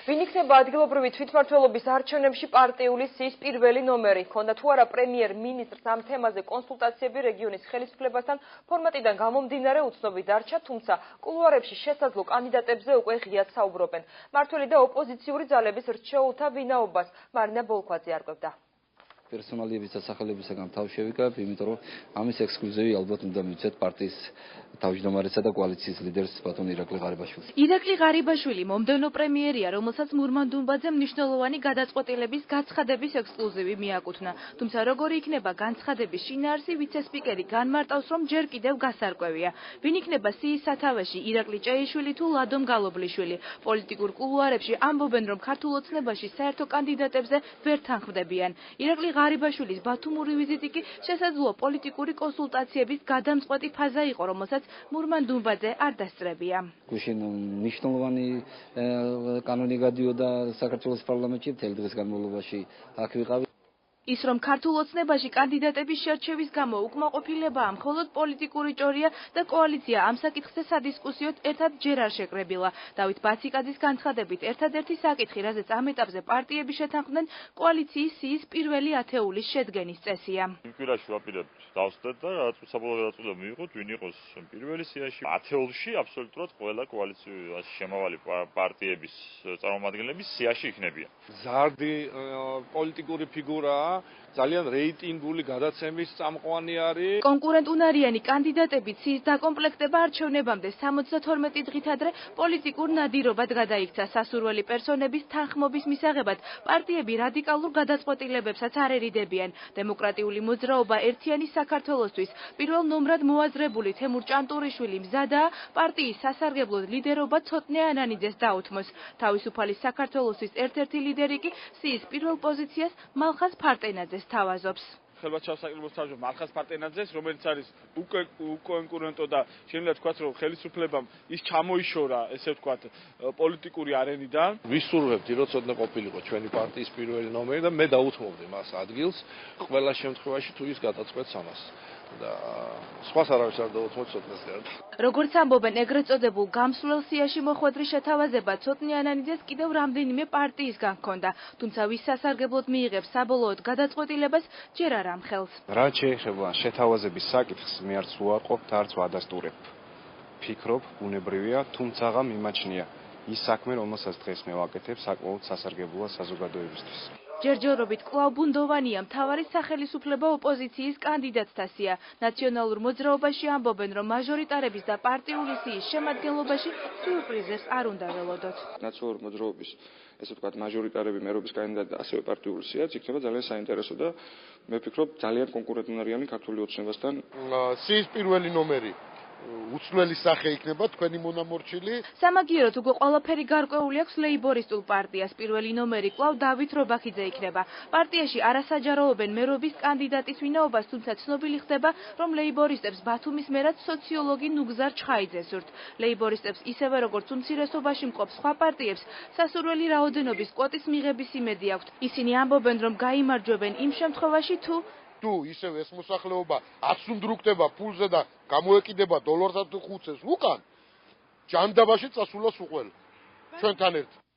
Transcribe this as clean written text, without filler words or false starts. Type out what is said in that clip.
ვინ იქნება ადგილობრივი თვითმმართველობის არჩევნებში პარტიული სიის პირველი ნომერი? ქონდა თუ არა პრემიერ-მინისტრს ამ თემაზე კონსულტაციები რეგიონის ხელისუფლებასთან ფორმატიდან გამომდინარე უცნობი დარჩა, თუმცა კულუარებში შესაძლო კანდიდატებზე უკვე ღიად საუბრობენ. მმართველი და ოპოზიციური ძალების რჩეულთა ვინაობას მარინა ბოლქვაძე არკვევდა. Personaliების და სახელებისაგან თავ შევიკავებ, იმიტომ რომ ამის ექსკლუზივი ალბათ უნდა მივცეთ პარტიის თავმჯდომარესა და კოალიციის ლიდერს ბატონ ირაკლი ღარიბაშვილს. ირაკლი ღარიბაშვილი მომდევნო პრემიერია, რომელსაც მურმან დუმბაძემ მნიშვნელოვანი გადაწყვეტილების გაცხადების ექსკლუზივი მიაკუთვნა. თუმცა როგორი იქნება განცხადების შინაარსი, ვიცე-სპიკერი განმარტავს, რომ ჯერ კიდევ გასარკვევია. ვინ იქნება სიის სათავეში, ირაკლი ჭეიშვილი თუ ლადო მგალობლიშვილი? პოლიტიკურ კულუარებში ამბობენ, რომ ქართულ ოცნებაში საერთო კანდიდატებზე ვერ თანხმდებიან. ირაკლი ღარიბაშვილის ბათუმური ვიზიტი კი შესაძლოა პოლიტიკური კონსულტაციების გადამწყვეტი ფაზა იყო, რომელსაც მურმან დუმბაძე არ დასწრებია. გუშინ მნიშვნელოვანი კანონი გადიოდა საქართველოს პარლამენტში, მთელი დღის განმავლობაში აქ ვიყავი. ის რომ ქართულ ოცნებაში კანდიდატების შერჩევის გამო უკმაყოფილებაა მხოლოდ პოლიტიკური ჭორია და კოალიცია ამ საკითხზე სადისკუსიოდ ერთად ჯერ არ შეკრებილა. დავით ბაციკაძის განცხადებით, ერთადერთი საკითხი, რაზეც ამ ეტაპზე პარტიები შეთანხმდნენ, კოალიციის სიის პირველი ათეულის შედგენის წესია. იმ კვირაში ვაპირებთ დავსწრეთ და საბოლოო გადაწყვეტილება მივიღოთ, ვინ იყოს პირველი სიაში. ათეულში აბსოლუტურად ყველა კოალიციაში შემავალი პარტიების წარმომადგენლები სიაში იქნებიან. ზარდი პოლიტიკური ფიგურაა. ძალიან რეიტინგული გადაცემის წამყვანი არის. კონკურენტუნარიანი კანდიდატები სიის დაკომპლექტება არჩევნებამდე 72 დღით ადრე პოლიტიკურ ნადირობად გადაიქცა. სასურველი პერსონების თანხმობის მისაღებად პარტიები რადიკალურ გადაწყვეტილებებსაც არ ერიდებიან. დემოკრატიული მოძრაობა ერთიანი საქართველოსთვის პირველ ნომრად მოაზრებული თემურ ჭანტურიშვილი მზადაა პარტიის სასარგებლოდ ლიდერობა ცოტნე ანანიძეს დაუთმოს. თავისუფალი საქართველოსთვის ერთ-ერთი ლიდერი კი სიის პირველ პოზიციას მალხაზ ფარტენაძეს თავაზობს. ხელმძღვანელ საკრებულოს თავმჯდომარე მალხაზ ფარტენაძეს, რომელიც არის უკონკურენტო და შეიძლება თქვათ, რომ ხელისუფლებამ ის ჩამოიშორა, ესე ვთქვათ, პოლიტიკური არენიდან. ვისურვებდი, რომ ცოტნე ყოფილიყო ჩვენი პარტიის პირველი ნომერი და მე დაუთმობდი მას ადგილს, ყველა შემთხვევაში თუ ის გადაწყვეტს ამას. და სხვას არავის არ დაუთმოთ ცოტნეს გარდა. როგორც ამბობენ, ეგრეთ წოდებულ გამსვლელ სიაში მოხვედრის შეთავაზება ცოტნე ანანიძეს კიდევ რამდენიმე პარტიისგან ჰქონდა, თუმცა ვის სასარგებლოდ მიიღებს საბოლოოდ გადაწყვეტილებას ჯერ არ ამხელს. რაც შეეხება შეთავაზების საკითხს, მე არც უარყოფ და არც ვადასტურებ. ფიქრობ, ბუნებრივია, თუმცა მიმაჩნია ის საქმე, რომელსაც დღეს მე ვაკეთებ, საკმაოდ სასარგებლოა საზოგადოებისთვის. ჯერჯერობით კვლავ ბუნდოვანია მთავარი სახელისუფლება ოპოზიციის კანდიდატთა სია. ნაციონალურ მოძრაობაში ამბობენ, რომ მაჟორიტარების და პარტიული სიის შემადგენლობაში სიურპრიზებს არ უნდა ველოდოთ. ნაციონალური მოძრაობის, ესე ვთქვათ, მაჟორიტარები მერობის კანდიდატი და ასევე პარტიული სიაც იქნება ძალიან საინტერესო და მე ვფიქრობ, ძალიან კონკურენტუნარიანი ქართული ოცნებასთან. სიის პირველი ნომერი უცვლელი სახე იქნება თქვენი მონამორჩილი. სამაგიეროდ უკვე ყველაფერი გარკვეული აქვს ლეიბორისტულ პარტიას. პირველი ნომერი კვლავ დავით რობაქიძე იქნება. პარტიაში არასაჯაროობენ მერობის კანდიდატის ვინაობას, თუმცა ცნობილი ხდება, რომ ლეიბორისტებს ბათუმის მერად სოციოლოგი ნუგზარ ჩხაიძე სურთ. ლეიბორისტებს ისევე როგორც უმცირესობაში მყოფ სხვა პარტიებს სასურველი რაოდენობის კვოტის მიღების იმედი აქვთ. ისინი ამბობენ, რომ გაიმარჯვებენ იმ შემთხვევაში თუ ისევ ეს მოსახლეობა აცუნდრუქდება ფულზე და გამოეკიდება დოლარსა თუ ხუცეს უკან, ჯანდაბაში წასულას უყველა ჩვენთან ერთად.